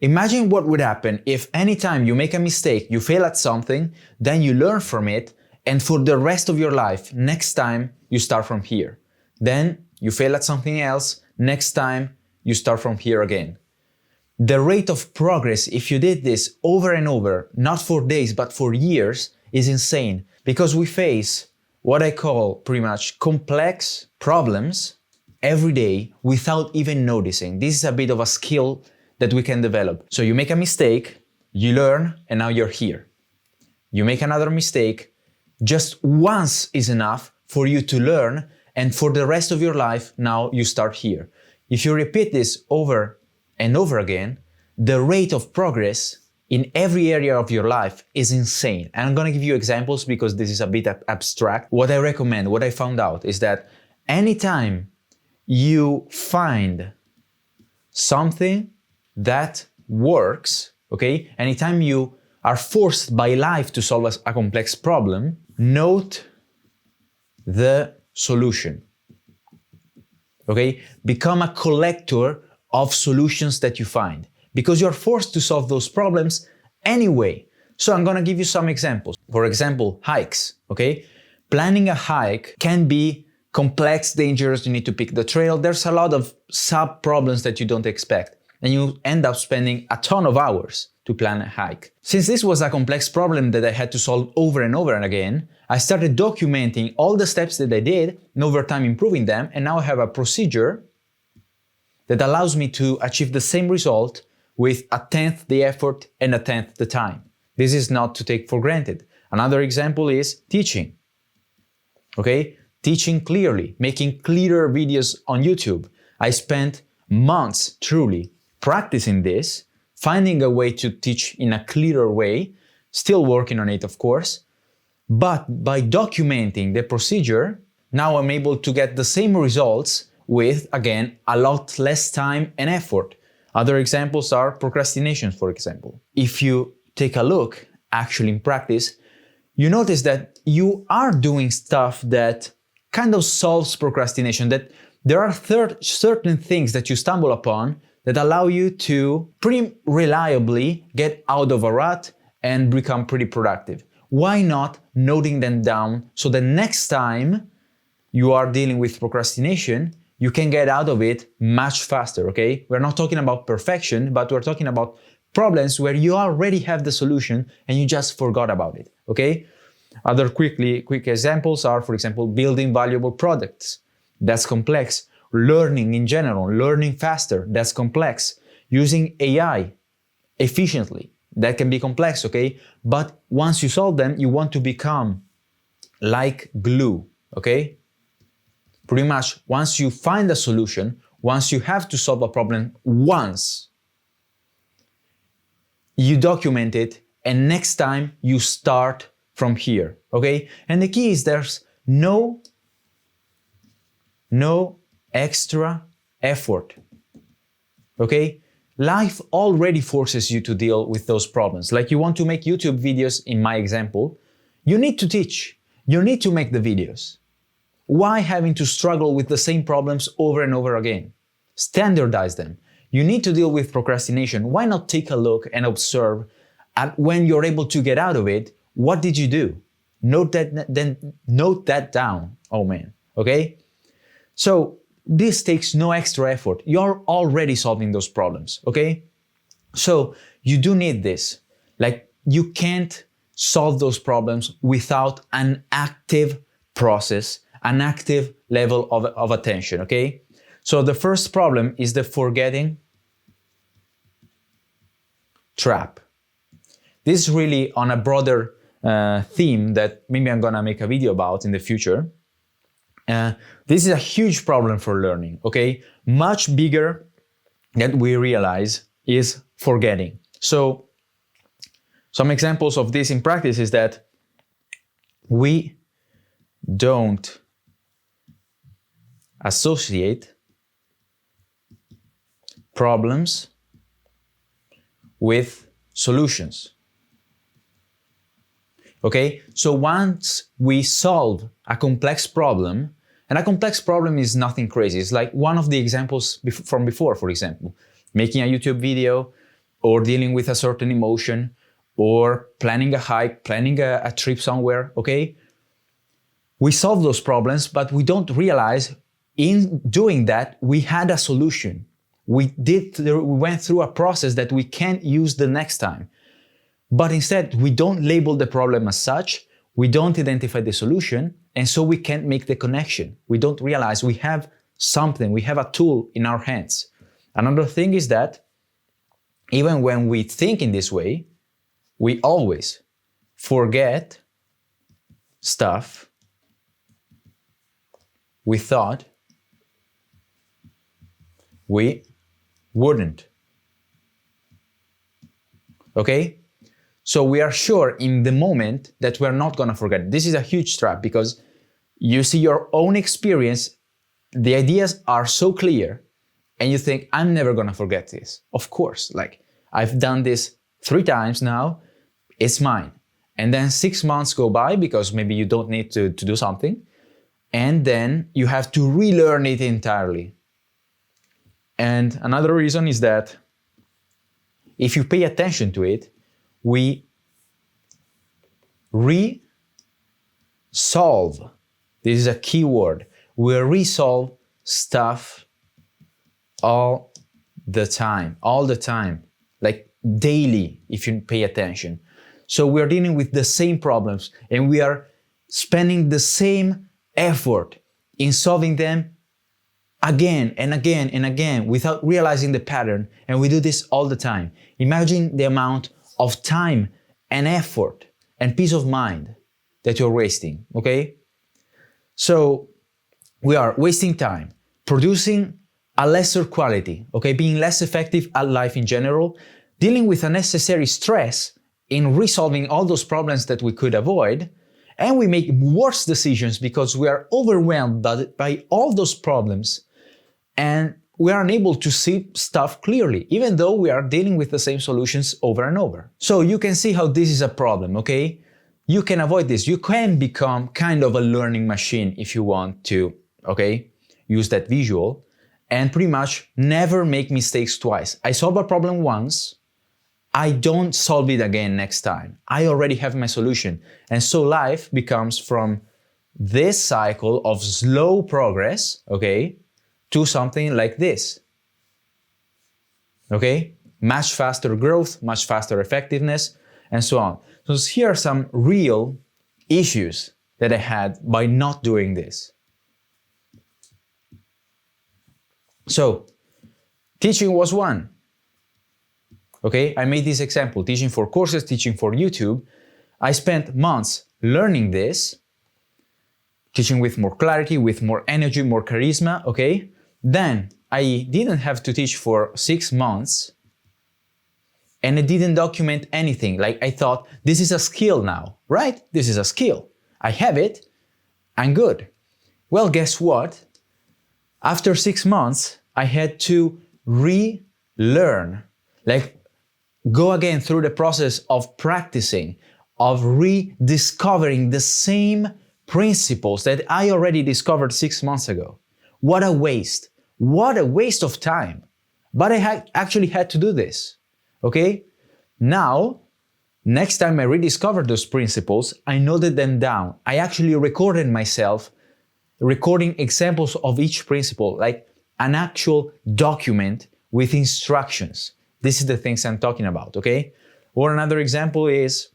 Imagine what would happen if anytime you make a mistake, you fail at something, then you learn from it, and for the rest of your life, next time you start from here. Then you fail at something else, next time you start from here again. The rate of progress, if you did this over and over, not for days but for years, is insane, because we face what I call pretty much complex problems every day without even noticing. This is a bit of a skill that we can develop. So you make a mistake, you learn, and now you're here. You make another mistake, just once is enough for you to learn, and for the rest of your life, now you start here. If you repeat this over and over again, the rate of progress in every area of your life is insane. And I'm gonna give you examples because this is a bit abstract. What I recommend, what I found out is that anytime you find something that works, okay? Anytime you are forced by life to solve a complex problem, note the solution, okay? Become a collector of solutions that you find, because you're forced to solve those problems anyway. So I'm gonna give you some examples. For example, hikes, okay? Planning a hike can be complex, dangerous, you need to pick the trail. There's a lot of sub-problems that you don't expect, and you end up spending a ton of hours to plan a hike. Since this was a complex problem that I had to solve over and over and again, I started documenting all the steps that I did and over time improving them, and now I have a procedure that allows me to achieve the same result with 1/10 the effort and 1/10 the time. This is not to take for granted. Another example is teaching. Okay? Teaching clearly, making clearer videos on YouTube. I spent months truly practicing this, finding a way to teach in a clearer way, still working on it, of course. But by documenting the procedure, now I'm able to get the same results with, again, a lot less time and effort. Other examples are procrastination, for example. If you take a look, actually in practice, you notice that you are doing stuff that kind of solves procrastination, that there are certain things that you stumble upon that allow you to pretty reliably get out of a rut and become pretty productive. Why not noting them down so that next time you are dealing with procrastination, you can get out of it much faster, okay? We're not talking about perfection, but we're talking about problems where you already have the solution and you just forgot about it, okay? Other quick examples are, for example, building valuable products. That's complex. Learning in general, learning faster, that's complex. Using AI efficiently, that can be complex, okay? But once you solve them, you want to become like glue, okay? Pretty much, once you find a solution, once you have to solve a problem once, you document it, and next time you start from here, okay? And the key is there's no extra effort, okay? Life already forces you to deal with those problems. Like you want to make YouTube videos, in my example, you need to teach, you need to make the videos. Why having to struggle with the same problems over and over again? Standardize them. You need to deal with procrastination. Why not take a look and observe at when you're able to get out of it, what did you do? Note that down. Oh man, okay? So this takes no extra effort. You're already solving those problems, okay? So you do need this. Like you can't solve those problems without an active process, an active level of attention, okay? So the first problem is the forgetting trap. This is really on a broader theme that maybe I'm gonna make a video about in the future. This is a huge problem for learning, okay? Much bigger than we realize is forgetting. So some examples of this in practice is that we don't associate problems with solutions. Okay, so once we solve a complex problem, and a complex problem is nothing crazy, it's like one of the examples from before, for example, making a YouTube video or dealing with a certain emotion, or planning a hike, planning a trip somewhere, okay? We solve those problems, but we don't realize in doing that, we had a solution. We went through a process that we can't use the next time. But instead, we don't label the problem as such, we don't identify the solution, and so we can't make the connection. We don't realize we have something, we have a tool in our hands. Another thing is that even when we think in this way, we always forget stuff we thought we wouldn't. Okay? So we are sure in the moment that we're not gonna forget. This is a huge trap because you see your own experience, the ideas are so clear, and you think, I'm never gonna forget this. Of course, like I've done this 3 times now, it's mine. And then 6 months go by because maybe you don't need to do something. And then you have to relearn it entirely. And another reason is that if you pay attention to it, we resolve. This is a key word. We resolve stuff all the time, like daily, if you pay attention. So we're dealing with the same problems and we are spending the same effort in solving them again and again and again without realizing the pattern, and we do this all the time. Imagine the amount of time and effort and peace of mind that you're wasting, okay? So we are wasting time, producing a lesser quality, okay? Being less effective at life in general, dealing with unnecessary stress in resolving all those problems that we could avoid, and we make worse decisions because we are overwhelmed by all those problems and we are unable to see stuff clearly, even though we are dealing with the same solutions over and over. So you can see how this is a problem, okay? You can avoid this. You can become kind of a learning machine if you want to, okay? Use that visual and pretty much never make mistakes twice. I solve a problem once, I don't solve it again next time. I already have my solution. And so life becomes from this cycle of slow progress, okay, to something like this. Okay? Much faster growth, much faster effectiveness, and so on. So here are some real issues that I had by not doing this. So, teaching was one. Okay, I made this example, teaching for courses, teaching for YouTube. I spent months learning this, teaching with more clarity, with more energy, more charisma, okay? Then I didn't have to teach for 6 months and I didn't document anything. Like I thought, this is a skill now, right? This is a skill. I have it, I'm good. Well, guess what? After 6 months, I had to relearn, like go again through the process of practicing, of rediscovering the same principles that I already discovered 6 months ago. What a waste. What a waste of time. But I actually had to do this, okay? Now, next time I rediscover those principles, I noted them down. I actually recorded myself recording examples of each principle, like an actual document with instructions. This is the things I'm talking about, okay? Or another example is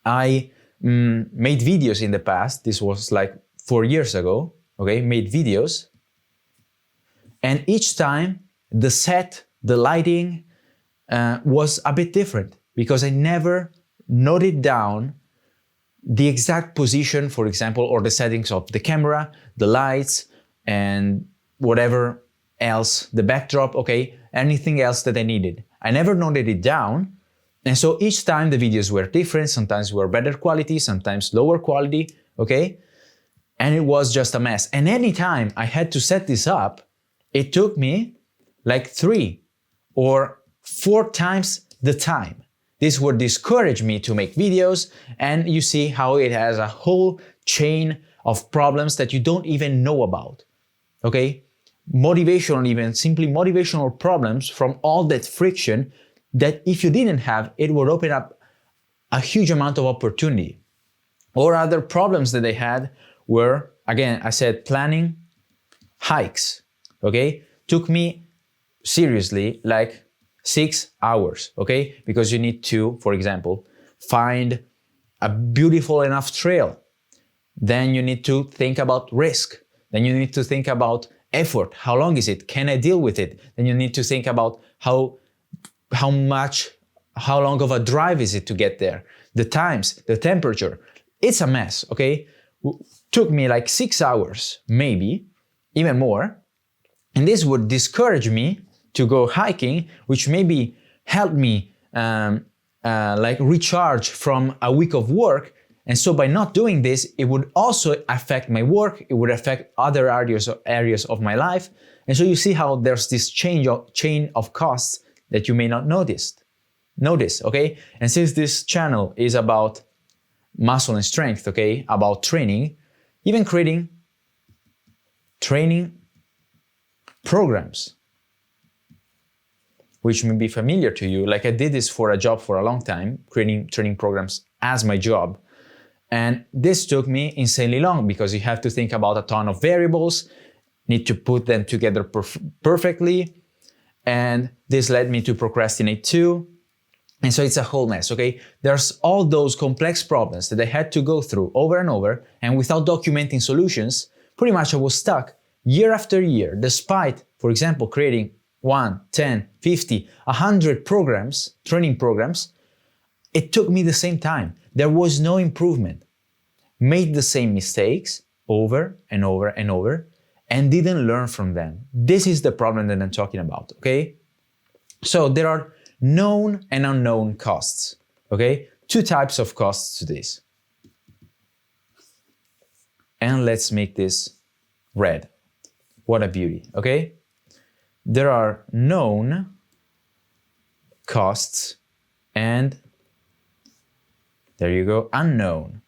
I made videos in the past. This was like 4 years ago, okay? Made videos. And each time the set, the lighting was a bit different because I never noted down the exact position, for example, or the settings of the camera, the lights, and whatever else, the backdrop, okay, anything else that I needed. I never noted it down. And so each time the videos were different, sometimes were better quality, sometimes lower quality, okay? And it was just a mess. And anytime I had to set this up, it took me like 3 or 4 times the time. This would discourage me to make videos, and you see how it has a whole chain of problems that you don't even know about, okay? Motivational, even simply motivational problems from all that friction that if you didn't have, it would open up a huge amount of opportunity. Or other problems that they had were, again, I said planning hikes, okay? Took me seriously like 6 hours, okay? Because you need to, for example, find a beautiful enough trail. Then you need to think about risk. Then you need to think about effort. How long is it? Can I deal with it? Then you need to think about how long of a drive is it to get there? The times, the temperature. It's a mess, okay? Took me like 6 hours, maybe, even more. And this would discourage me to go hiking, which maybe helped me like recharge from a week of work. And so by not doing this, it would also affect my work. It would affect other areas of my life. And so you see how there's this chain of costs that you may not notice, okay? And since this channel is about muscle and strength, okay, about training, even creating training programs, which may be familiar to you. Like I did this for a job for a long time, creating training programs as my job. And this took me insanely long because you have to think about a ton of variables, need to put them together perfectly. And this led me to procrastinate too. And so it's a whole mess, okay? There's all those complex problems that I had to go through over and over, and without documenting solutions, pretty much I was stuck year after year, despite, for example, creating 1, 10, 50, 100 programs, training programs. It took me the same time. There was no improvement. Made the same mistakes over and over and over, and didn't learn from them. This is the problem that I'm talking about, okay? So there are known and unknown costs, okay? 2 types of costs to this. And let's make this red. What a beauty, okay? There are known costs and, there you go, unknown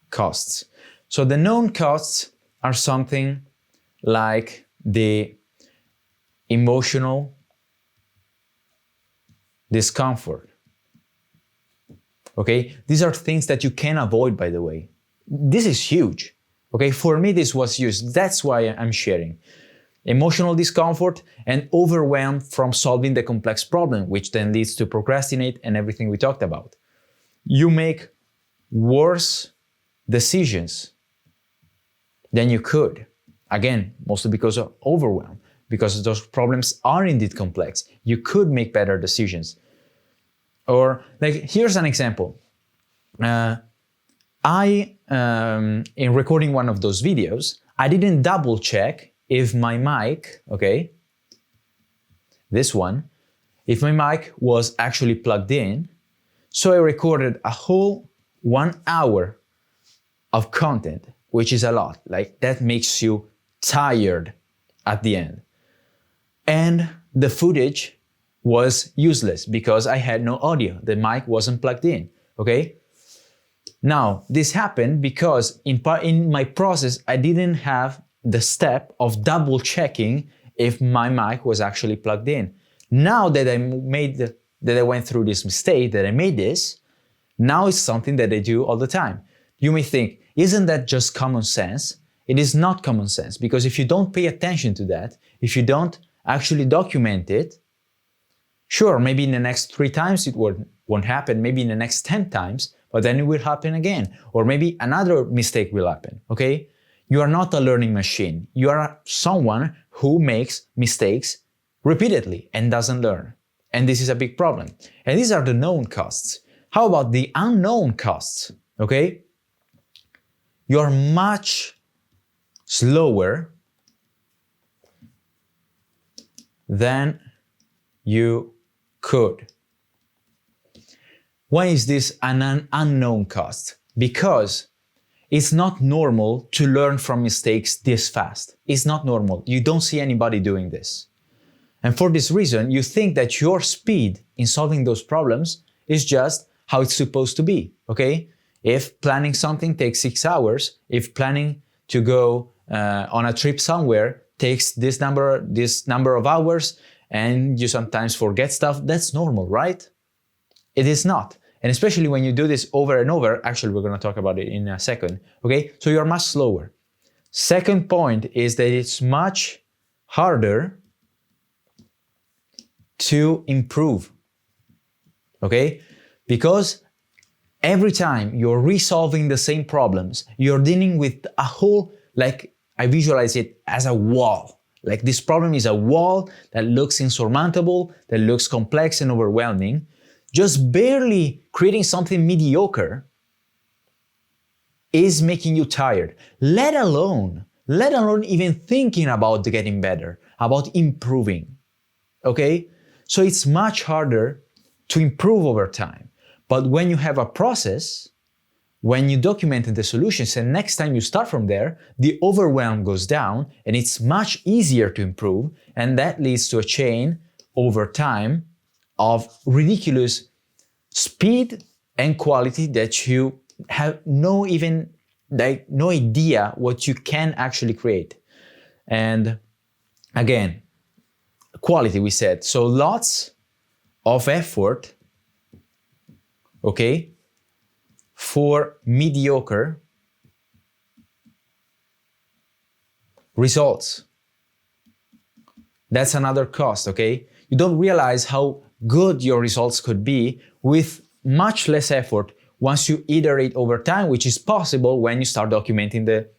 costs. So the known costs are something like the emotional discomfort. Okay, these are things that you can avoid, by the way. This is huge. Okay, for me this was huge. That's why I'm sharing. Emotional discomfort and overwhelm from solving the complex problem, which then leads to procrastinate and everything we talked about. You make worse decisions than you could. Again, mostly because of overwhelm, because those problems are indeed complex. You could make better decisions. Or like, here's an example. In recording one of those videos, I didn't double check if my mic, okay, this one, if my mic was actually plugged in. So I recorded a whole 1 hour of content, which is a lot. Like that makes you tired at the end. And the footage was useless because I had no audio. The mic wasn't plugged in, okay? Now, this happened because in my process, I didn't have the step of double checking if my mic was actually plugged in. Now that I went through this mistake, that I made this, now it's something that I do all the time. You may think, isn't that just common sense? It is not common sense, because if you don't pay attention to that, if you don't actually document it, sure, maybe in the next 3 times it won't happen, maybe in the next 10 times, but then it will happen again. Or maybe another mistake will happen, okay? You are not a learning machine. You are someone who makes mistakes repeatedly and doesn't learn. And this is a big problem. And these are the known costs. How about the unknown costs, okay? You're much slower than you could. Why is this an unknown cost? Because it's not normal to learn from mistakes this fast. It's not normal. You don't see anybody doing this. And for this reason, you think that your speed in solving those problems is just how it's supposed to be, okay? If planning something takes 6 hours, if planning to go on a trip somewhere takes this number of hours, and you sometimes forget stuff. That's normal, right? It is not. And especially when you do this over and over, actually we're going to talk about it in a second, okay? So you're much slower. Second point is that it's much harder to improve, okay? Because every time you're resolving the same problems, you're dealing with a whole, like I visualize it as a wall. Like this problem is a wall that looks insurmountable, that looks complex and overwhelming. Just barely creating something mediocre is making you tired, let alone even thinking about getting better, about improving, okay? So it's much harder to improve over time. But when you have a process, when you document the solutions and next time you start from there, the overwhelm goes down and it's much easier to improve, and that leads to a chain over time of ridiculous speed and quality that you have no idea what you can actually create. And again, quality we said, so lots of effort, okay, for mediocre results. That's another cost, okay? You don't realize how good your results could be with much less effort once you iterate over time, which is possible when you start documenting the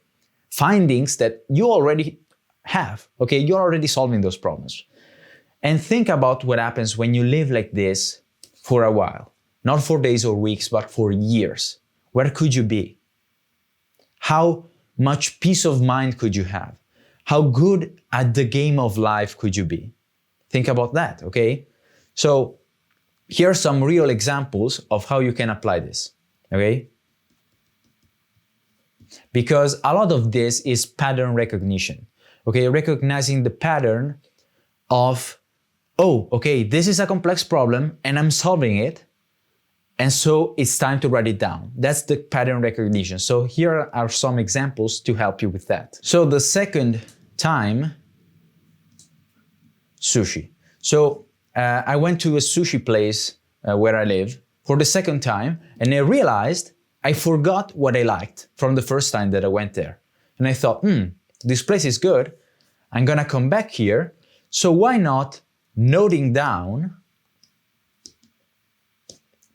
findings that you already have, okay? You're already solving those problems. And think about what happens when you live like this for a while. Not for days or weeks, but for years. Where could you be? How much peace of mind could you have? How good at the game of life could you be? Think about that, okay? So here are some real examples of how you can apply this, okay? Because a lot of this is pattern recognition, okay? Recognizing the pattern of, oh, okay, this is a complex problem and I'm solving it. And so it's time to write it down. That's the pattern recognition. So here are some examples to help you with that. So the second time, sushi. So I went to a sushi place where I live for the second time, and I realized I forgot what I liked from the first time that I went there. And I thought, this place is good. I'm gonna come back here. So why not noting down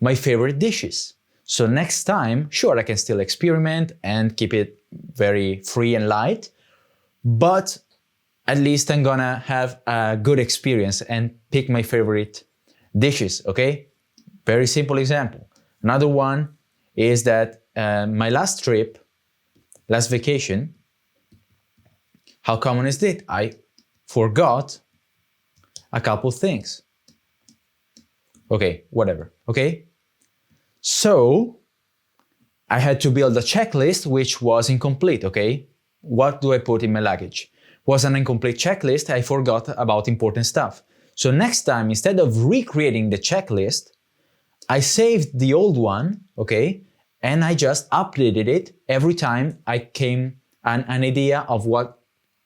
my favorite dishes? So next time, sure, I can still experiment and keep it very free and light, but at least I'm gonna have a good experience and pick my favorite dishes, okay? Very simple example. Another one is that my last trip, last vacation, how common is it? I forgot a couple things. Okay, whatever, okay? So I had to build a checklist which was incomplete, okay? What do I put in my luggage? Was an incomplete checklist, I forgot about important stuff. So next time, instead of recreating the checklist, I saved the old one, okay? And I just updated it every time I came an idea of what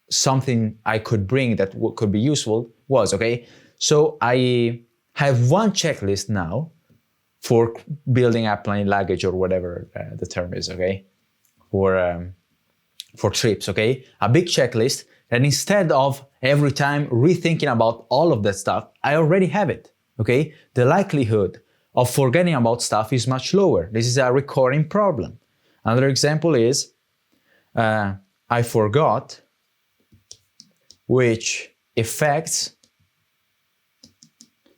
something I could bring that could be useful was, okay? So I have one checklist now for building up my luggage or whatever the term is, okay? For trips, okay? A big checklist, and instead of every time rethinking about all of that stuff, I already have it, okay? The likelihood of forgetting about stuff is much lower. This is a recurring problem. Another example is, I forgot which effects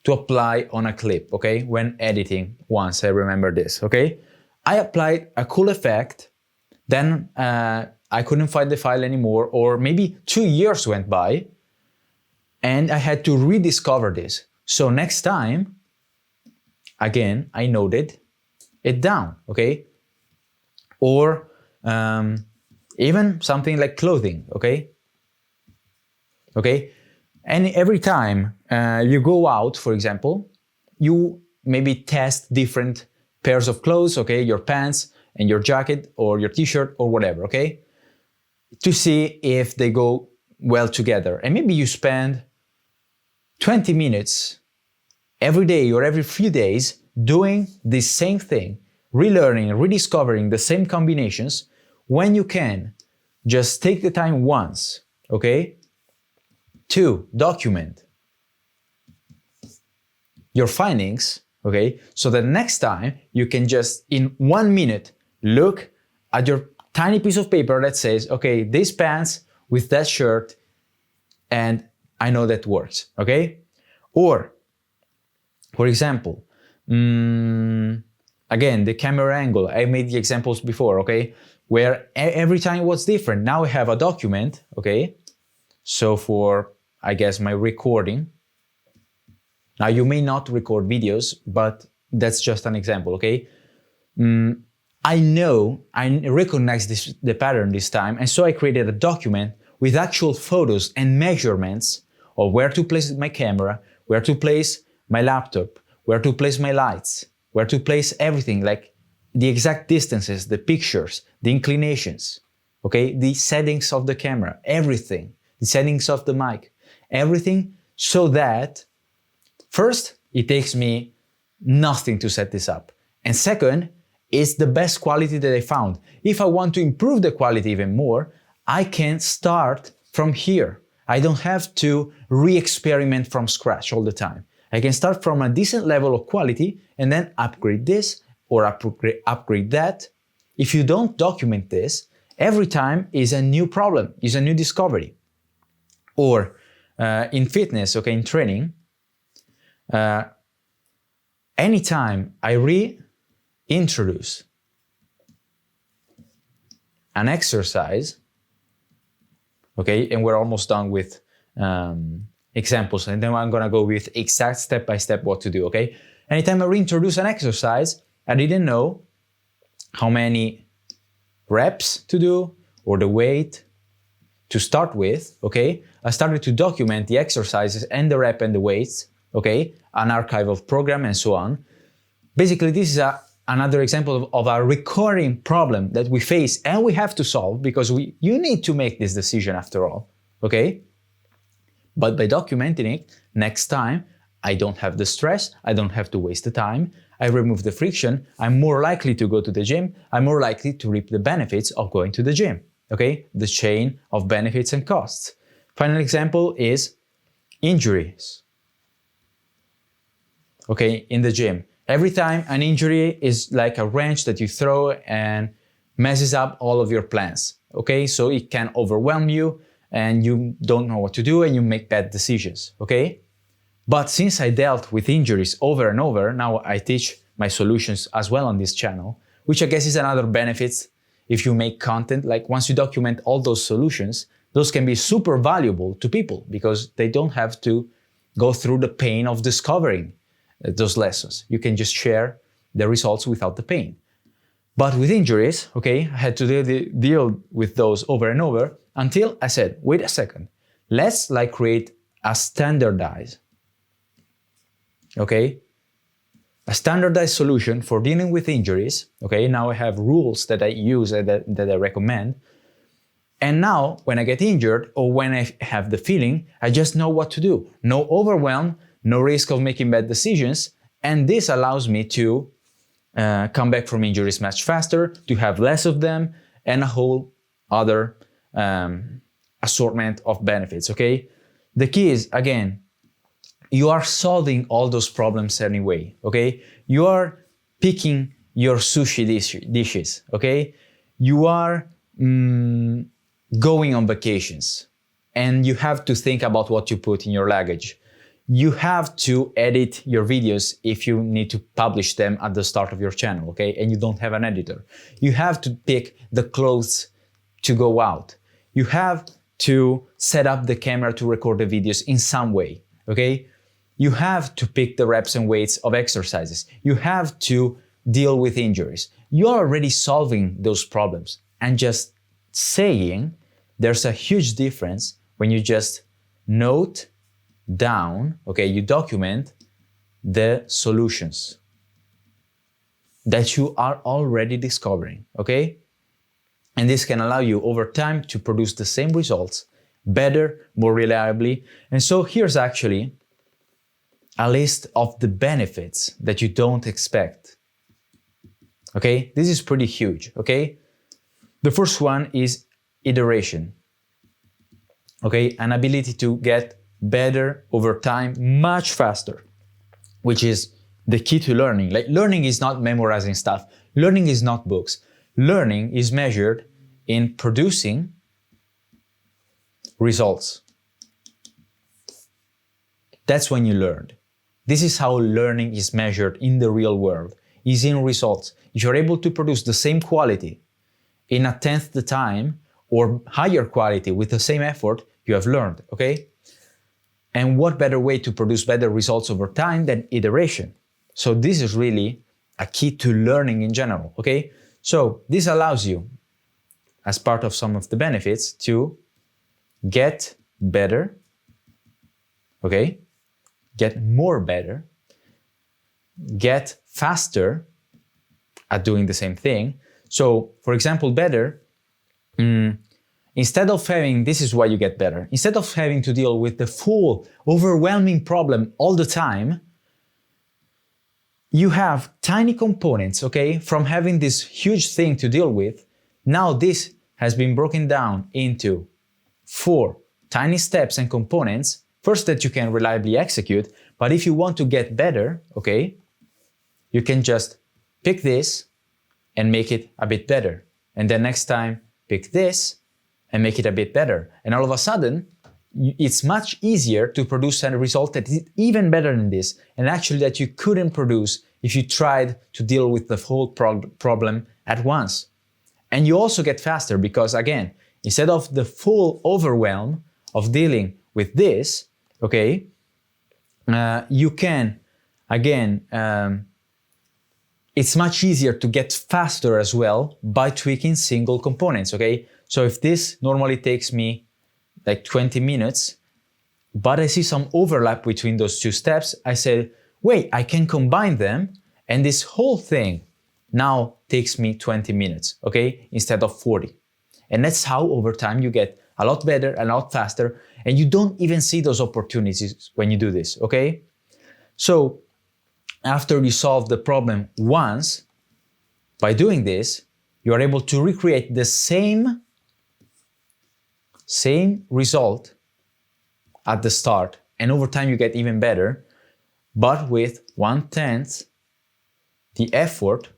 to apply on a clip, okay? When editing, once I remember this, okay? I applied a cool effect, then I couldn't find the file anymore, or maybe 2 years went by, and I had to rediscover this. So next time, again, I noted it down, okay? Or even something like clothing, okay? Okay? And every time you go out, for example, you maybe test different pairs of clothes, okay? Your pants and your jacket or your t-shirt or whatever, okay? To see if they go well together. And maybe you spend 20 minutes every day or every few days doing the same thing, relearning, rediscovering the same combinations, when you can just take the time once, okay? 2, document your findings, okay? So that next time you can just in 1 minute look at your tiny piece of paper that says, okay, these pants with that shirt, and I know that works, okay? Or, for example, again, the camera angle, I made the examples before, okay? Where every time was different. Now I have a document, okay? So for, I guess, my recording. Now you may not record videos, but that's just an example, okay? I recognize the pattern this time, and so I created a document with actual photos and measurements of where to place my camera, where to place my laptop, where to place my lights, where to place everything, like the exact distances, the pictures, the inclinations, okay? The settings of the camera, everything, the settings of the mic, everything, so that first, it takes me nothing to set this up. And second, it's the best quality that I found. If I want to improve the quality even more, I can start from here. I don't have to re-experiment from scratch all the time. I can start from a decent level of quality and then upgrade this or upgrade that. If you don't document this, every time is a new problem, is a new discovery. Or in fitness, okay, in training, anytime I reintroduce an exercise, okay, and we're almost done with examples, and then I'm gonna go with exact step-by-step what to do, okay? Anytime I reintroduce an exercise, I didn't know how many reps to do or the weight to start with, okay? I started to document the exercises and the rep and the weights, okay? An archival program and so on. Basically, this is another example of a recurring problem that we face and we have to solve because you need to make this decision after all, okay? But by documenting it, next time, I don't have the stress, I don't have to waste the time, I remove the friction, I'm more likely to go to the gym, I'm more likely to reap the benefits of going to the gym, okay? The chain of benefits and costs. Final example is injuries. Okay, in the gym. Every time an injury is like a wrench that you throw and messes up all of your plans. Okay, so it can overwhelm you and you don't know what to do and you make bad decisions. Okay, but since I dealt with injuries over and over, now I teach my solutions as well on this channel, which I guess is another benefit if you make content. Like once you document all those solutions, those can be super valuable to people because they don't have to go through the pain of discovering those lessons. You can just share the results without the pain. But with injuries, okay, I had to deal with those over and over until I said, wait a second, let's like create a standardized, okay, a standardized solution for dealing with injuries. Okay, now I have rules that I use and that I recommend. And now when I get injured or when I have the feeling, I just know what to do. No overwhelm, no risk of making bad decisions, and this allows me to come back from injuries much faster, to have less of them, and a whole other assortment of benefits, okay? The key is, again, you are solving all those problems anyway, okay? You are picking your sushi dishes, okay? You are going on vacations, and you have to think about what you put in your luggage. You have to edit your videos if you need to publish them at the start of your channel, okay? And you don't have an editor. You have to pick the clothes to go out. You have to set up the camera to record the videos in some way, okay? You have to pick the reps and weights of exercises. You have to deal with injuries. You're already solving those problems. And just saying, there's a huge difference when you just note down, okay, you document the solutions that you are already discovering, okay? And this can allow you over time to produce the same results better, more reliably. And so here's actually a list of the benefits that you don't expect. Okay, this is pretty huge, okay? The first one is iteration. Okay, an ability to get better over time much faster, which is the key to learning. Like, learning is not memorizing stuff. Learning is not books. Learning is measured in producing results. That's when you learned. This is how learning is measured in the real world, is in results. If you're able to produce the same quality in a tenth the time or higher quality with the same effort, you have learned, okay? And what better way to produce better results over time than iteration? So this is really a key to learning in general, okay? So this allows you, as part of some of the benefits, to get better, okay? Get more better, get faster at doing the same thing. So, for example, better, instead of having, this is why you get better, instead of having to deal with the full, overwhelming problem all the time, you have tiny components, okay? From having this huge thing to deal with, now this has been broken down into 4 tiny steps and components, first that you can reliably execute, but if you want to get better, okay, you can just pick this and make it a bit better. And then next time, pick this and make it a bit better. And all of a sudden, it's much easier to produce a result that is even better than this, and actually that you couldn't produce if you tried to deal with the whole problem at once. And you also get faster because, again, instead of the full overwhelm of dealing with this, okay, you can, again, it's much easier to get faster as well by tweaking single components, okay? So if this normally takes me like 20 minutes, but I see some overlap between those 2 steps, I said, wait, I can combine them, and this whole thing now takes me 20 minutes, okay, instead of 40. And that's how over time you get a lot better, a lot faster, and you don't even see those opportunities when you do this, okay? So after you solve the problem once, by doing this, you are able to recreate the same result at the start, and over time you get even better, but with 1/10 the effort,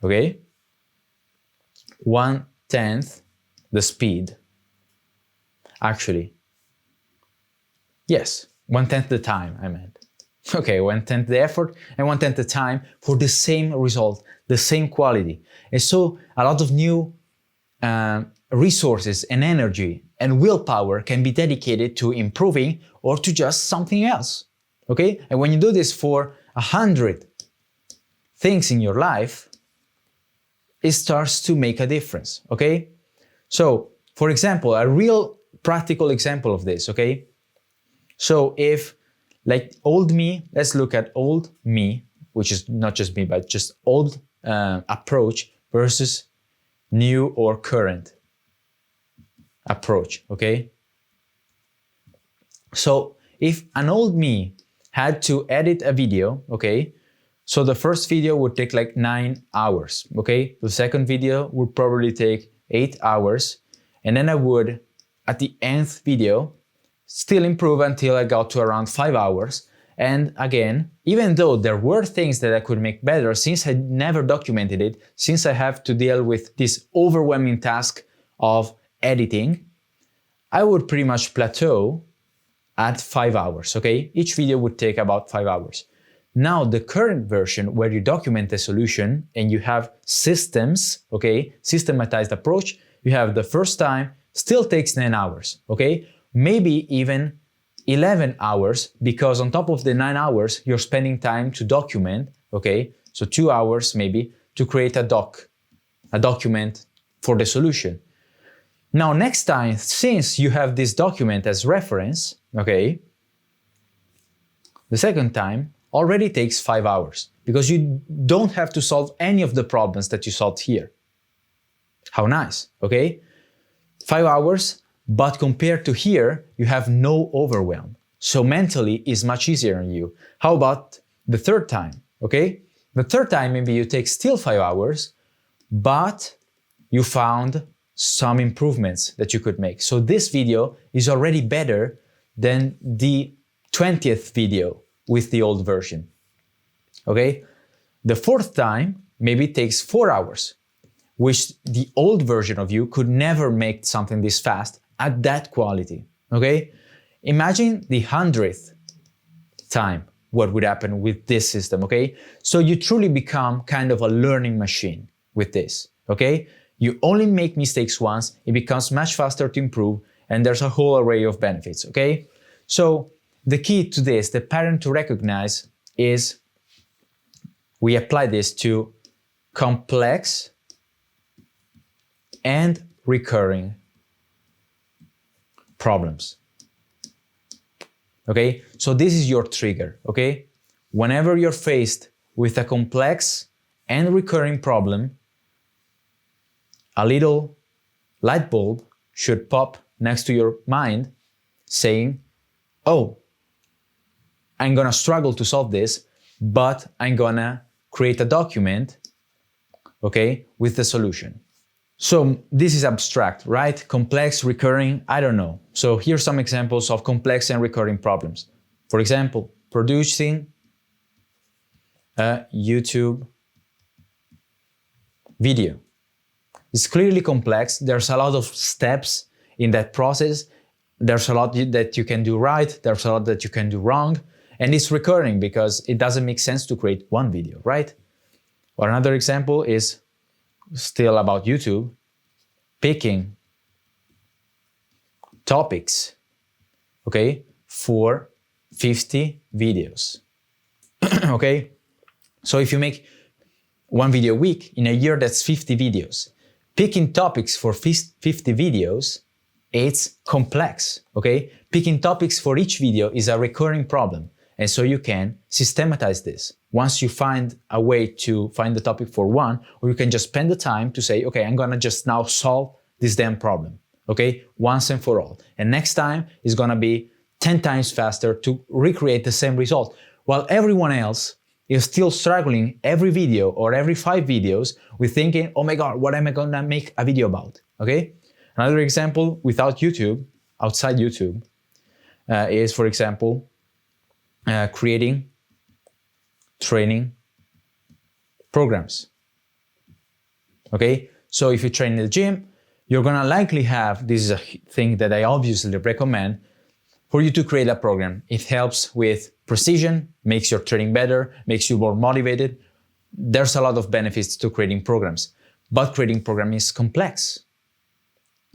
okay? 1/10 the speed. Actually, yes, 1/10 the time, I meant. Okay, 1/10 the effort and 1/10 the time for the same result, the same quality. And so a lot of new resources and energy and willpower can be dedicated to improving or to just something else, okay? And when you do this for 100 things in your life, it starts to make a difference, okay? So, for example, a real practical example of this, okay? So if, like old me, let's look at old me, which is not just me, but just old approach versus new or current approach, okay? So if an old me had to edit a video, okay, so the first video would take like 9 hours, okay? The second video would probably take 8 hours, and then I would, at the nth video, still improve until I got to around 5 hours. And again, even though there were things that I could make better, since I never documented it, since I have to deal with this overwhelming task of editing, I would pretty much plateau at 5 hours, okay? Each video would take about 5 hours. Now, the current version where you document the solution and you have systems, okay, systematized approach, you have the first time, still takes 9 hours, okay? Maybe even 11 hours, because on top of the 9 hours, you're spending time to document, okay? So 2 hours maybe to create a document for the solution. Now, next time, since you have this document as reference, okay, the second time already takes 5 hours because you don't have to solve any of the problems that you solved here. How nice, okay? 5 hours, but compared to here, you have no overwhelm. So mentally is much easier on you. How about the third time, okay? The third time, maybe you take still 5 hours, but you found some improvements that you could make. So this video is already better than the 20th video with the old version, okay? The fourth time, maybe it takes 4 hours, which the old version of you could never make something this fast at that quality, okay? Imagine the 100th time, what would happen with this system, okay? So you truly become kind of a learning machine with this, okay? You only make mistakes once, it becomes much faster to improve, and there's a whole array of benefits, okay? So the key to this, the pattern to recognize, is we apply this to complex and recurring problems. Okay, so this is your trigger, okay? Whenever you're faced with a complex and recurring problem, a little light bulb should pop next to your mind saying, oh, I'm gonna struggle to solve this, but I'm gonna create a document, okay, with the solution. So this is abstract, right? Complex, recurring, I don't know. So here's some examples of complex and recurring problems. For example, producing a YouTube video. It's clearly complex. There's a lot of steps in that process. There's a lot that you can do right. There's a lot that you can do wrong. And it's recurring because it doesn't make sense to create one video, right? Or another example is still about YouTube, picking topics, okay, for 50 videos, okay? So if you make one video a week, in a year that's 50 videos. Picking topics for 50 videos, it's complex, okay? Picking topics for each video is a recurring problem. And so you can systematize this. Once you find a way to find the topic for one, or you can just spend the time to say, okay, I'm gonna just now solve this damn problem, okay? Once and for all. And next time is gonna be 10 times faster to recreate the same result. While everyone else is still struggling every video or every 5 videos with thinking, oh my God, what am I gonna make a video about, okay? Another example without YouTube, outside YouTube, is, for example, creating training programs, okay? So if you train in the gym, you're gonna likely have, this is a thing that I obviously recommend, for you to create a program. It helps with precision, makes your training better, makes you more motivated. There's a lot of benefits to creating programs, but creating program is complex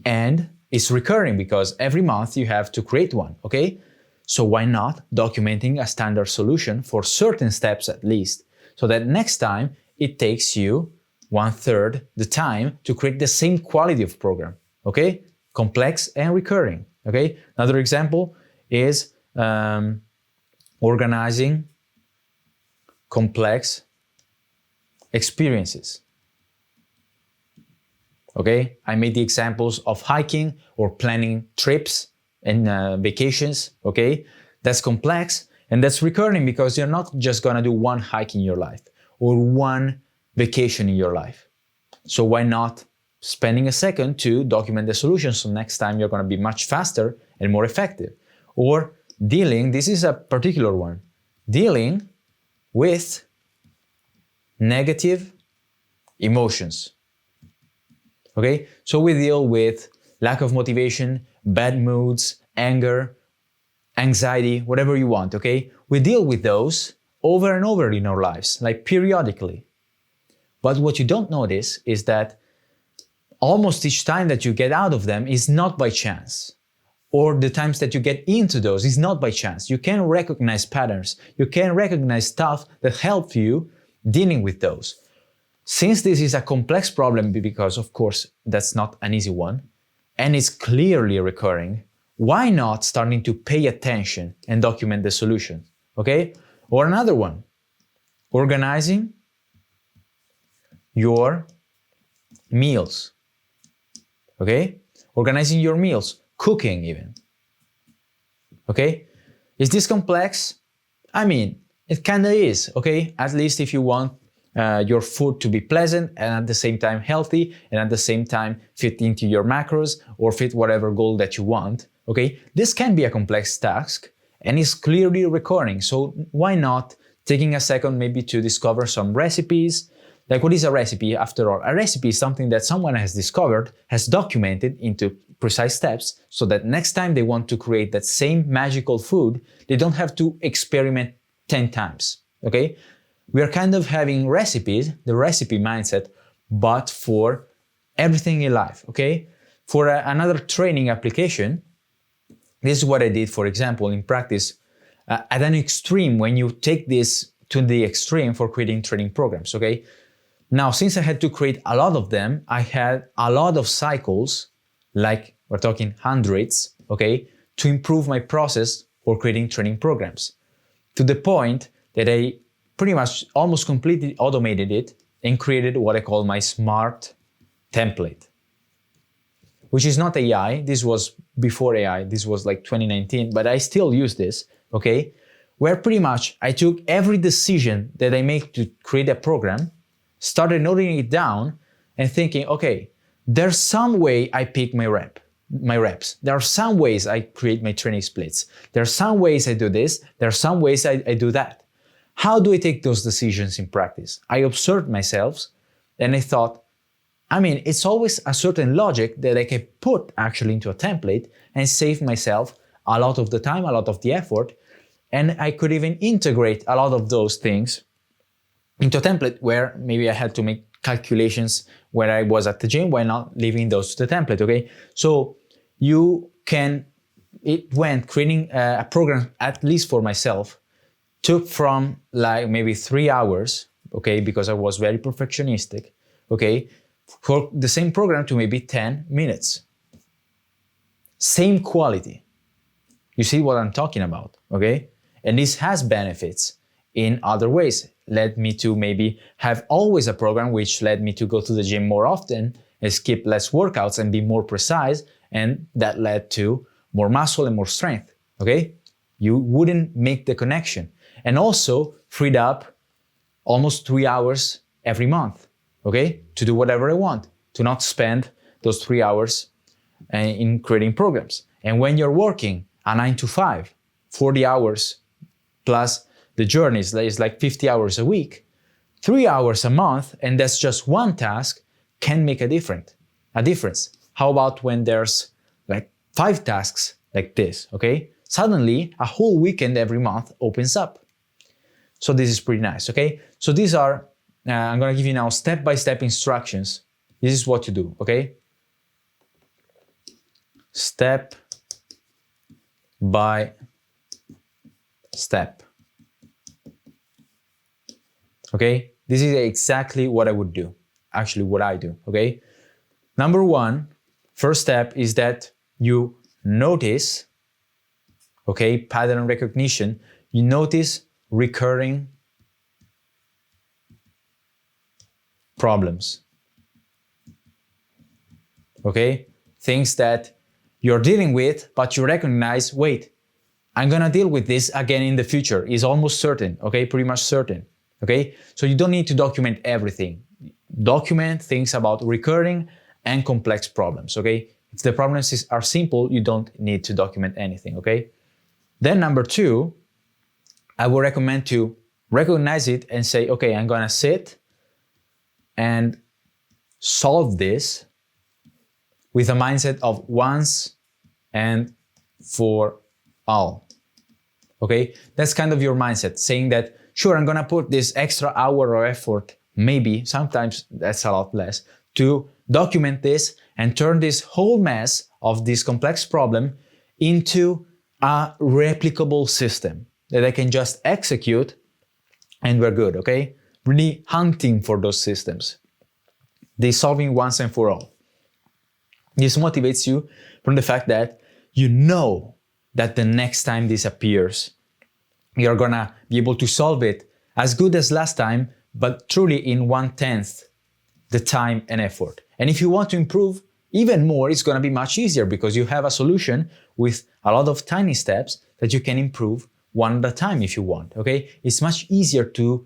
and it's recurring because every month you have to create one, okay? So why not documenting a standard solution for certain steps at least, so that next time it takes you 1/3 the time to create the same quality of program, okay? Complex and recurring, okay? Another example is organizing complex experiences, okay? I made the examples of hiking or planning trips and vacations, okay? That's complex and that's recurring because you're not just gonna do one hike in your life or one vacation in your life. So why not spending a second to document the solution so next time you're gonna be much faster and more effective? Or dealing, this is a particular one, dealing with negative emotions, okay? So we deal with lack of motivation, bad moods, anger, anxiety, whatever you want, okay? We deal with those over and over in our lives, like periodically. But what you don't notice is that almost each time that you get out of them is not by chance. Or the times that you get into those is not by chance. You can recognize patterns. You can recognize stuff that help you dealing with those. Since this is a complex problem, because of course that's not an easy one, and it's clearly recurring, why not starting to pay attention and document the solution, okay? Or another one, organizing your meals, okay? Organizing your meals, cooking even, okay? Is this complex? I mean, it kinda is, okay? At least if you want your food to be pleasant and at the same time healthy and at the same time fit into your macros or fit whatever goal that you want, okay? This can be a complex task and is clearly recurring, so why not taking a second maybe to discover some recipes? Like, what is a recipe after all? A recipe is something that someone has discovered, has documented into precise steps, so that next time they want to create that same magical food, they don't have to experiment 10 times, okay? We are kind of having recipes, the recipe mindset, but for everything in life, okay? For another training application, this is what I did, for example, in practice, at an extreme, when you take this to the extreme for creating training programs, okay? Now, since I had to create a lot of them, I had a lot of cycles, like we're talking hundreds, okay, to improve my process for creating training programs. To the point that I pretty much almost completely automated it and created what I call my smart template, which is not AI. This was before AI. This was like 2019, but I still use this, okay? Where pretty much I took every decision that I make to create a program, started noting it down and thinking, okay, there's some way I pick my reps. There are some ways I create my training splits. There are some ways I do this. There are some ways I do that. How do I take those decisions in practice? I observed myself and I thought, I mean, it's always a certain logic that I can put actually into a template and save myself a lot of the time, a lot of the effort, and I could even integrate a lot of those things into a template where maybe I had to make calculations where I was at the gym, why not leaving those to the template, okay? So creating a program, at least for myself, took from like maybe 3 hours, okay, because I was very perfectionistic, okay, for the same program to maybe 10 minutes. Same quality. You see what I'm talking about, okay? And this has benefits in other ways. Led me to maybe have always a program, which led me to go to the gym more often and skip less workouts and be more precise, and that led to more muscle and more strength, okay? You wouldn't make the connection. And also freed up almost 3 hours every month, okay? To do whatever I want, to not spend those 3 hours in creating programs. And when you're working a 9 to 5, 40 hours plus the journeys, that is like 50 hours a week, 3 hours a month, and that's just one task, can make a difference. How about when there's like 5 tasks like this, okay? Suddenly, a whole weekend every month opens up. So this is pretty nice, okay? So these are, I'm gonna give you now step-by-step instructions. This is what to do, okay? Step by step. Okay? This is exactly what I would do. Actually, what I do, okay? Number one, first step is that you notice, okay, pattern recognition. You notice recurring problems, okay? Things that you're dealing with, but you recognize, wait, I'm gonna deal with this again in the future. It's almost certain, okay? Pretty much certain, okay? So you don't need to document everything. Document things about recurring and complex problems, okay? If the problems are simple, you don't need to document anything, okay? Then number two, I would recommend to recognize it and say, okay, I'm gonna sit and solve this with a mindset of once and for all, okay? That's kind of your mindset, saying that, sure, I'm gonna put this extra hour of effort, maybe, sometimes that's a lot less, to document this and turn this whole mess of this complex problem into a replicable system that I can just execute and we're good, okay? Really hunting for those systems. They're solving once and for all. This motivates you from the fact that you know that the next time this appears, you're gonna be able to solve it as good as last time, but truly in 1/10 the time and effort. And if you want to improve even more, it's gonna be much easier because you have a solution with a lot of tiny steps that you can improve one at a time if you want, okay? It's much easier to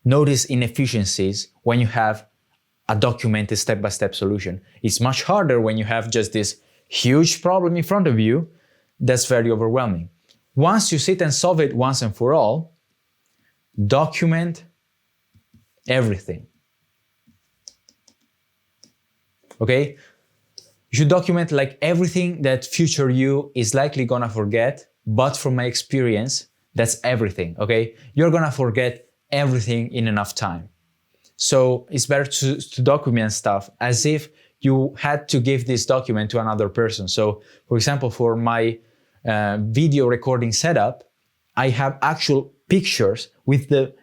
notice inefficiencies when you have a documented step-by-step solution. It's much harder when you have just this huge problem in front of you that's very overwhelming. Once you sit and solve it once and for all, document everything. Okay? You should document like everything that future you is likely gonna forget, but from my experience, that's everything, okay? You're gonna forget everything in enough time. So it's better to document stuff as if you had to give this document to another person. So for example, for my video recording setup, I have actual pictures with the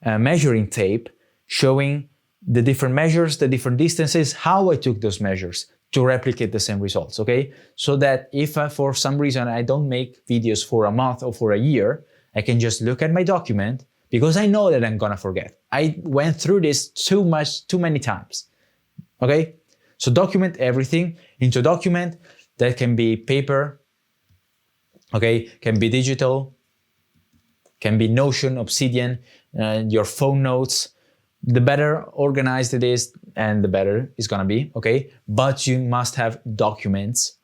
measuring tape showing the different measures, the different distances, how I took those measures to replicate the same results, okay? So that if for some reason I don't make videos for a month or for a year, I can just look at my document because I know that I'm gonna forget. I went through this too many times, okay? So document everything into a document that can be paper, okay? Can be digital, can be Notion, Obsidian, your phone notes. The better organized it is and the better it's gonna be, okay? But you must have documents.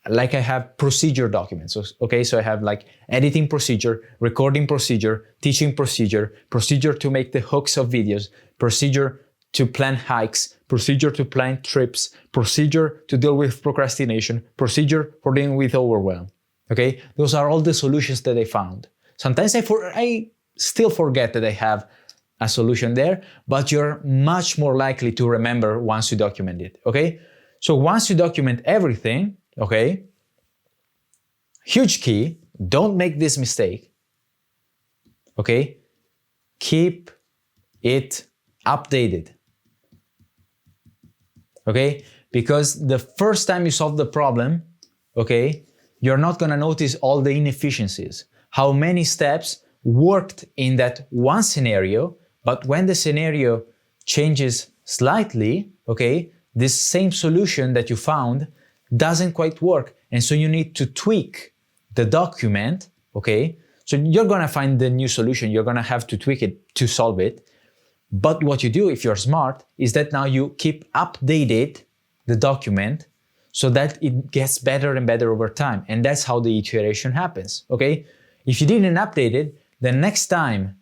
Like I have procedure documents, okay? So I have like editing procedure, recording procedure, teaching procedure, procedure to make the hooks of videos, procedure to plan hikes, procedure to plan trips, procedure to deal with procrastination, procedure for dealing with overwhelm, okay? Those are all the solutions that I found. Sometimes I still forget that I have a solution there, but you're much more likely to remember once you document it, okay? So once you document everything, okay, huge key, don't make this mistake, okay? Keep it updated, okay? Because the first time you solve the problem, okay, you're not gonna notice all the inefficiencies, how many steps worked in that one scenario, but when the scenario changes slightly, okay, this same solution that you found doesn't quite work. And so you need to tweak the document, okay? So you're gonna find the new solution, you're gonna have to tweak it to solve it. But what you do if you're smart is that now you keep updated the document so that it gets better and better over time. And that's how the iteration happens, okay? If you didn't update it, the next time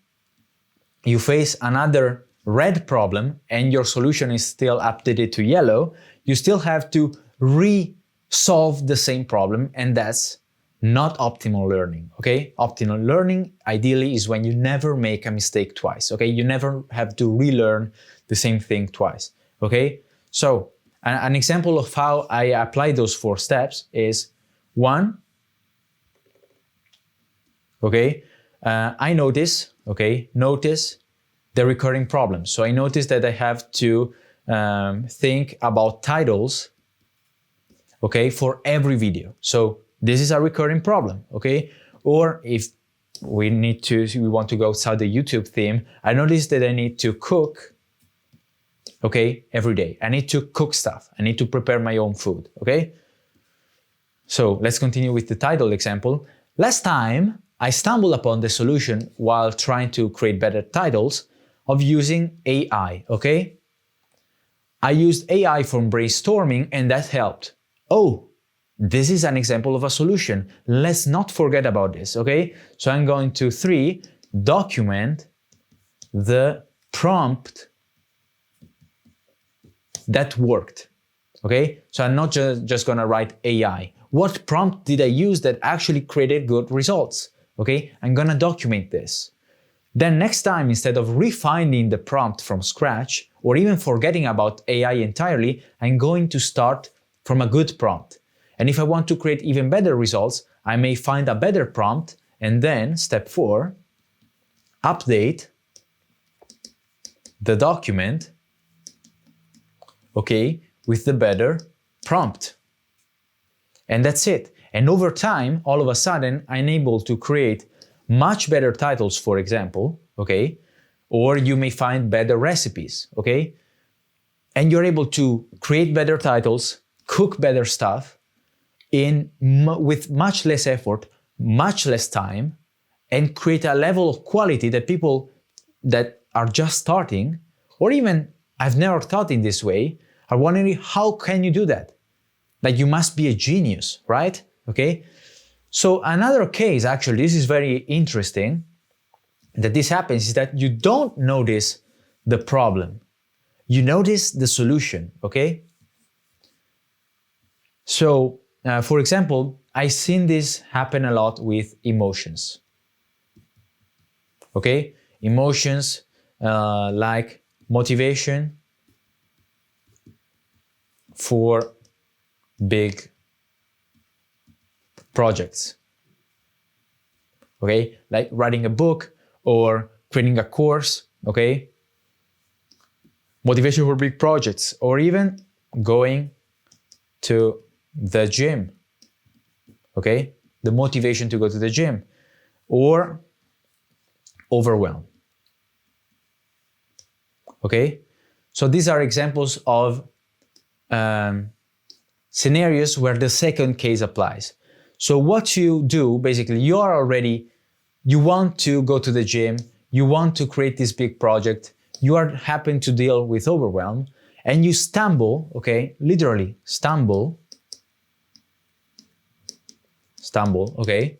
you face another red problem and your solution is still updated to yellow, you still have to re-solve the same problem, and that's not optimal learning, okay? Optimal learning ideally is when you never make a mistake twice, okay? You never have to relearn the same thing twice, okay? So an example of how I apply those 4 steps is 1, okay? I notice the recurring problems. So I notice that I have to think about titles, okay, for every video. So this is a recurring problem, okay? Or if we want to go outside the YouTube theme, I notice that I need to cook, okay, every day. I need to cook stuff. I need to prepare my own food, okay? So let's continue with the title example. Last time, I stumbled upon the solution while trying to create better titles of using AI, okay? I used AI for brainstorming and that helped. Oh, this is an example of a solution. Let's not forget about this, okay? So I'm going to 3, document the prompt that worked, okay? So I'm not just gonna write AI. What prompt did I use that actually created good results? Okay, I'm gonna document this. Then next time, instead of refining the prompt from scratch or even forgetting about AI entirely, I'm going to start from a good prompt. And if I want to create even better results, I may find a better prompt and then step 4, update the document, okay, with the better prompt. And that's it. And over time, all of a sudden, I'm able to create much better titles, for example, okay? Or you may find better recipes, okay? And you're able to create better titles, cook better stuff with much less effort, much less time and create a level of quality that people that are just starting, or even I've never thought in this way, are wondering, how can you do that? Like, you must be a genius, right? Okay. So another case, actually, this is very interesting, that this happens is that you don't notice the problem. You notice the solution, okay? So, for example, I've seen this happen a lot with emotions, okay? Emotions like motivation for big projects, okay? Like writing a book or creating a course, okay? Motivation for big projects, or even going to the gym, okay? The motivation to go to the gym, or overwhelm, okay? So these are examples of scenarios where the second case applies. So what you do, basically, you want to go to the gym, you want to create this big project, you happen to deal with overwhelm, and you stumble, okay, literally stumble, okay,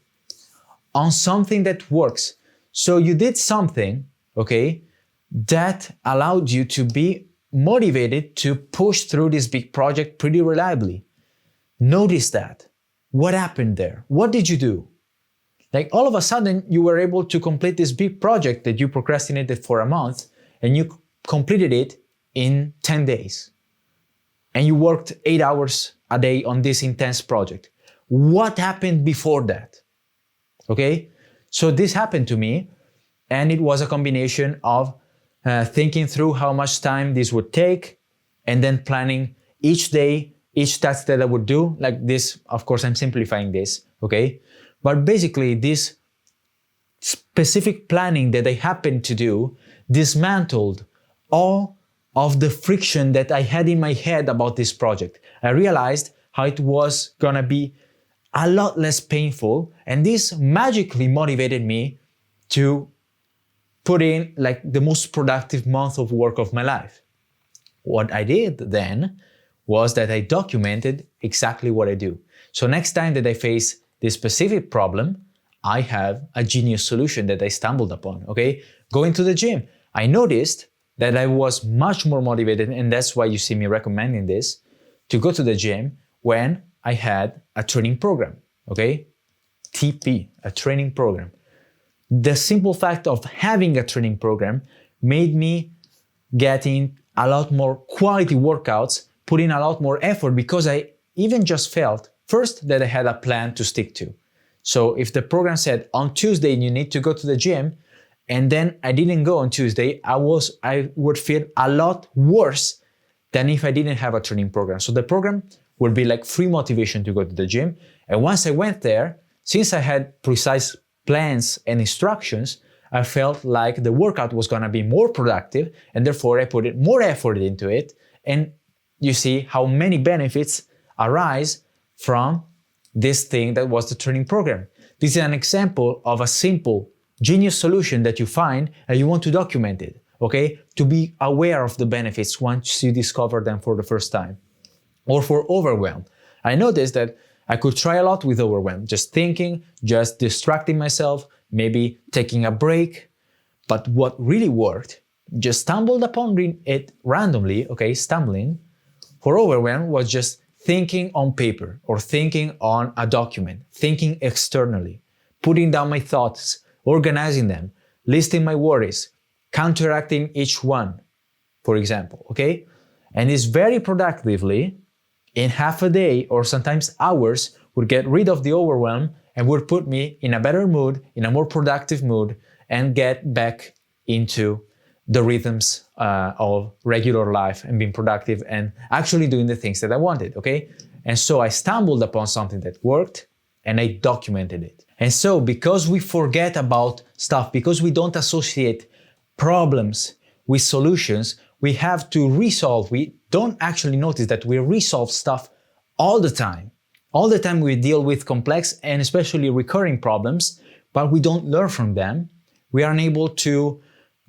on something that works. So you did something, okay, that allowed you to be motivated to push through this big project pretty reliably. Notice that. What happened there? What did you do? Like, all of a sudden, you were able to complete this big project that you procrastinated for a month, and you completed it in 10 days. And you worked 8 hours a day on this intense project. What happened before that? Okay? So this happened to me, and it was a combination of thinking through how much time this would take, and then planning each day, each task that I would do. Like this, of course, I'm simplifying this, okay? But basically, this specific planning that I happened to do dismantled all of the friction that I had in my head about this project. I realized how it was gonna be a lot less painful, and this magically motivated me to put in like the most productive month of work of my life. What I did then was that I documented exactly what I do. So next time that I face this specific problem, I have a genius solution that I stumbled upon, okay? Going to the gym. I noticed that I was much more motivated, and that's why you see me recommending this, to go to the gym when I had a training program, okay? TP, a training program. The simple fact of having a training program made me getting a lot more quality workouts, put in a lot more effort, because I even just felt, first, that I had a plan to stick to. So if the program said on Tuesday you need to go to the gym, and then I didn't go on Tuesday, I would feel a lot worse than if I didn't have a training program. So the program would be like free motivation to go to the gym. And once I went there, since I had precise plans and instructions, I felt like the workout was gonna be more productive, and therefore I put more effort into it. And you see how many benefits arise from this thing that was the training program. This is an example of a simple genius solution that you find and you want to document it, okay? To be aware of the benefits once you discover them for the first time. Or for overwhelm. I noticed that I could try a lot with overwhelm, just thinking, just distracting myself, maybe taking a break. But what really worked, just stumbled upon it randomly, okay, stumbling, for overwhelm was just thinking on paper or thinking on a document, thinking externally, putting down my thoughts, organizing them, listing my worries, counteracting each one, for example, okay? And this very productively, in half a day or sometimes hours, would get rid of the overwhelm and would put me in a better mood, in a more productive mood, and get back into the rhythms of regular life and being productive and actually doing the things that I wanted, okay? And so I stumbled upon something that worked and I documented it. And so because we forget about stuff, because we don't associate problems with solutions, we have to resolve. We don't actually notice that we resolve stuff all the time. All the time we deal with complex and especially recurring problems, but we don't learn from them. We are unable to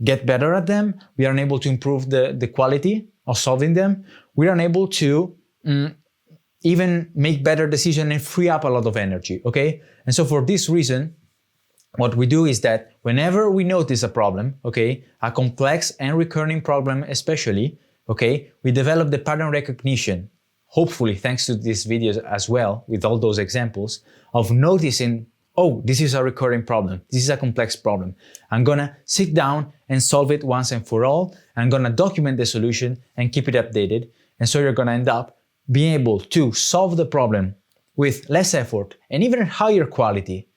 get better at them. We are unable to improve the quality of solving them. We are unable to even make better decisions and free up a lot of energy, okay? And so for this reason, what we do is that whenever we notice a problem, okay, a complex and recurring problem especially, okay, we develop the pattern recognition, hopefully thanks to these videos as well, with all those examples, of noticing, oh, this is a recurring problem, this is a complex problem. I'm gonna sit down and solve it once and for all. I'm gonna document the solution and keep it updated. And so you're gonna end up being able to solve the problem with less effort and even higher quality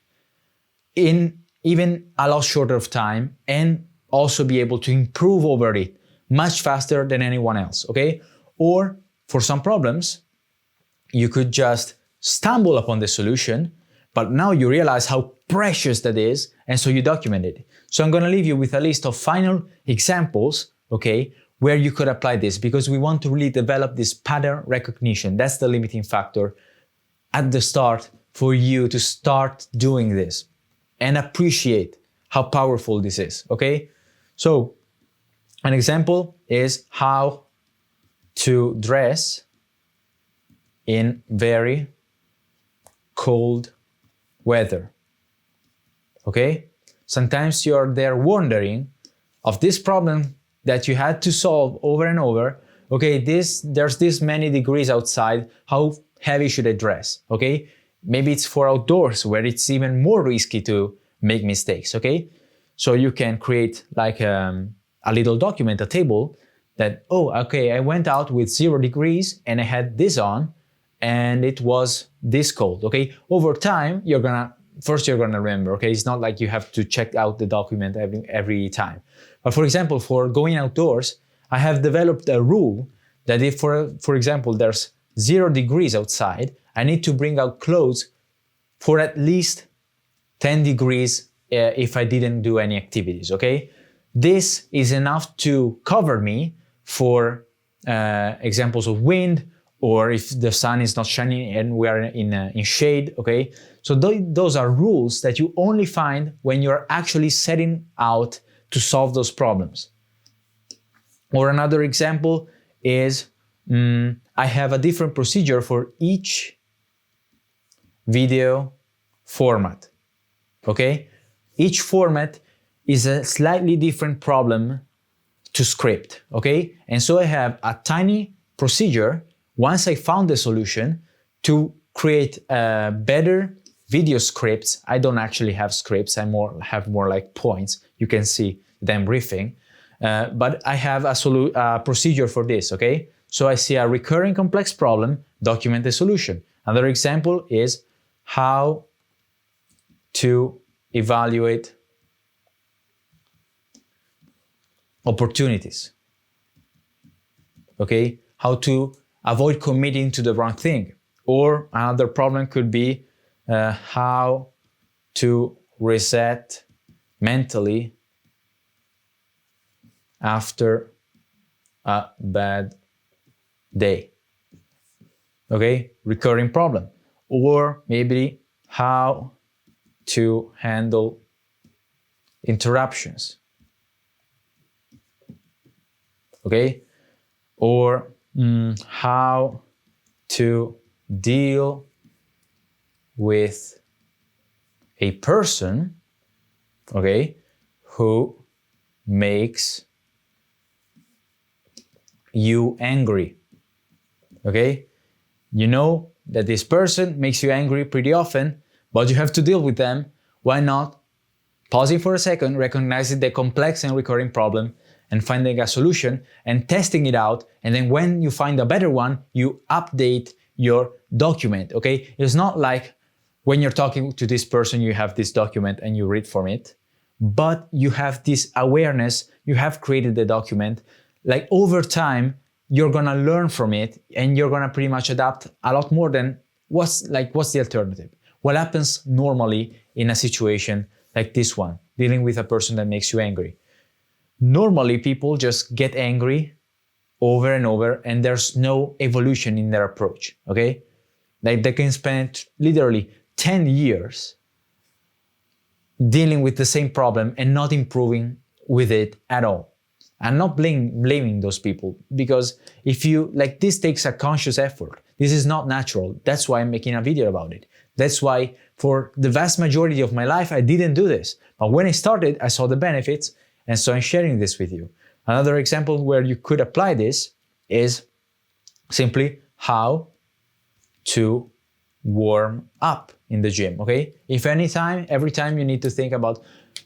in even a lot shorter of time, and also be able to improve over it much faster than anyone else, okay? Or for some problems, you could just stumble upon the solution, but now you realize how precious that is, and so you document it. So I'm gonna leave you with a list of final examples, okay, where you could apply this, because we want to really develop this pattern recognition. That's the limiting factor at the start for you to start doing this and appreciate how powerful this is, okay? So an example is how to dress in very cold weather, okay? Sometimes you're there wondering of this problem that you had to solve over and over, okay, there's this many degrees outside, how heavy should I dress, okay? Maybe it's for outdoors where it's even more risky to make mistakes, okay? So you can create like a little document, a table that, oh, okay, I went out with 0 degrees and I had this on and it was this cold, okay? Over time, you're gonna remember, okay? It's not like you have to check out the document every time. But for example, for going outdoors, I have developed a rule that if, for example, there's 0 degrees outside, I need to bring out clothes for at least 10 degrees if I didn't do any activities, okay? This is enough to cover me for examples of wind, or if the sun is not shining and we are in shade, okay? So those are rules that you only find when you're actually setting out to solve those problems. Or another example is, I have a different procedure for each video format, okay? Each format is a slightly different problem to script, okay? And so I have a tiny procedure, once I found the solution, to create better video scripts. I don't actually have scripts, I have more like points. You can see them riffing, but I have a procedure for this, okay? So I see a recurring complex problem, document the solution. Another example is how to evaluate opportunities, okay? How to avoid committing to the wrong thing. Or another problem could be how to reset mentally after a bad day, okay? Recurring problem. Or maybe how to handle interruptions, okay? Or how to deal with a person, okay, who makes you angry, okay? You know that this person makes you angry pretty often, but you have to deal with them. Why not pausing for a second, recognizing the complex and recurring problem, and finding a solution and testing it out, and then when you find a better one, you update your document, okay? It's not like when you're talking to this person, you have this document and you read from it, but you have this awareness, you have created the document. Like over time, you're gonna learn from it and you're gonna pretty much adapt a lot more than what's the alternative? What happens normally in a situation like this one, dealing with a person that makes you angry? Normally, people just get angry over and over and there's no evolution in their approach, okay? Like they can spend literally 10 years dealing with the same problem and not improving with it at all. I'm not blaming those people, because if you, like, this takes a conscious effort. This is not natural. That's why I'm making a video about it. That's why for the vast majority of my life, I didn't do this. But when I started, I saw the benefits, and so I'm sharing this with you. Another example where you could apply this is simply how to warm up in the gym, okay? If every time you need to think about,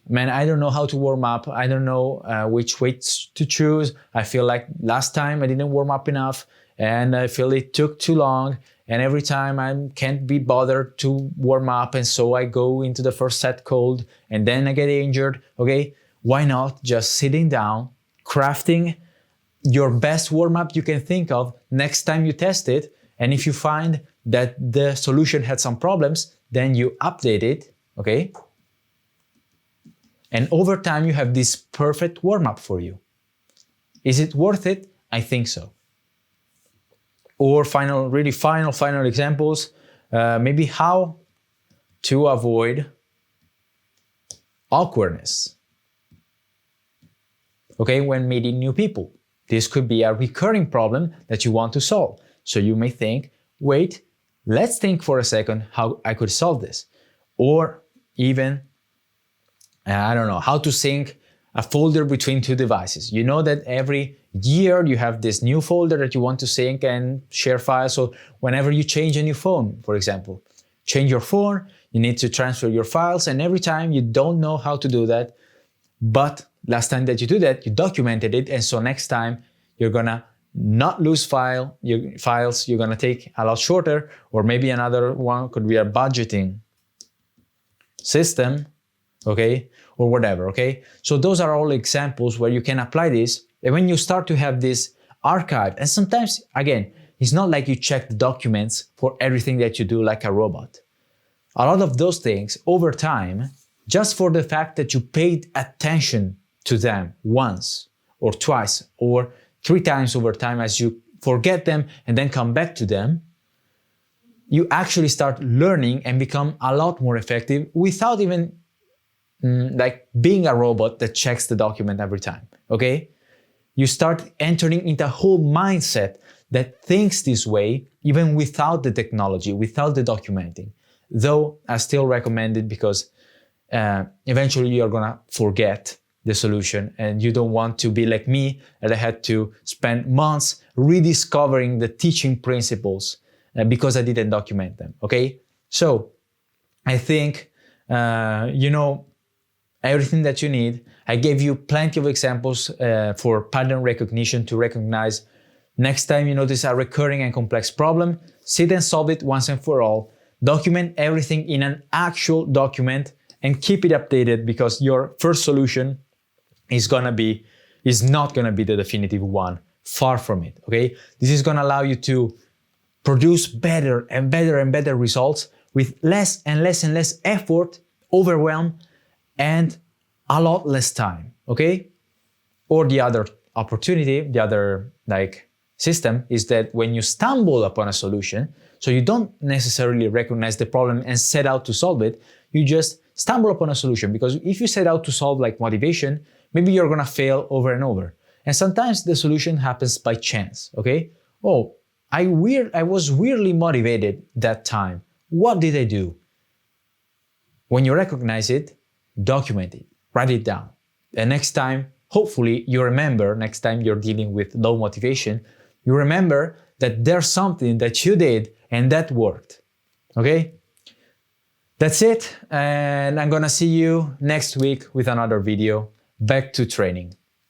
man, I don't know how to warm up, I don't know which weights to choose, I feel like last time I didn't warm up enough, and I feel it took too long, and every time I can't be bothered to warm up, and so I go into the first set cold, and then I get injured, okay? Why not just sitting down, crafting your best warm-up you can think of next time you test it, and if you find that the solution had some problems, then you update it, okay? And over time, you have this perfect warm-up for you. Is it worth it? I think so. Or final examples, maybe how to avoid awkwardness, okay, when meeting new people. This could be a recurring problem that you want to solve. So you may think, wait, let's think for a second how I could solve this. Or even, I don't know, how to sync a folder between two devices. You know that every year you have this new folder that you want to sync and share files. So whenever you change a new phone, for example, change your phone, you need to transfer your files, and every time you don't know how to do that, but last time that you do that, you documented it, and so next time you're gonna not lose files, you're gonna take a lot shorter, or maybe another one could be a budgeting system, okay, or whatever, okay? So those are all examples where you can apply this, and when you start to have this archive, and sometimes, again, it's not like you check the documents for everything that you do like a robot. A lot of those things, over time, just for the fact that you paid attention to them once or twice or 3 times over time, as you forget them and then come back to them, you actually start learning and become a lot more effective without even like being a robot that checks the document every time, okay? You start entering into a whole mindset that thinks this way even without the technology, without the documenting. Though I still recommend it, because eventually you're gonna forget the solution, and you don't want to be like me, that I had to spend months rediscovering the teaching principles because I didn't document them, okay? So I think you know everything that you need. I gave you plenty of examples for pattern recognition to recognize next time you notice a recurring and complex problem, sit and solve it once and for all. Document everything in an actual document and keep it updated, because your first solution is not gonna be the definitive one. Far from it, okay? This is gonna allow you to produce better and better and better results with less and less and less effort, overwhelm, and a lot less time, okay? Or the other opportunity, the other system is that when you stumble upon a solution, so you don't necessarily recognize the problem and set out to solve it, you just stumble upon a solution, because if you set out to solve like motivation, maybe you're gonna fail over and over. And sometimes the solution happens by chance, okay? Oh, I was weirdly motivated that time. What did I do? When you recognize it, document it, write it down. And next time, hopefully you remember, next time you're dealing with low motivation, you remember that there's something that you did and that worked, okay? That's it, and I'm gonna see you next week with another video. Back to training.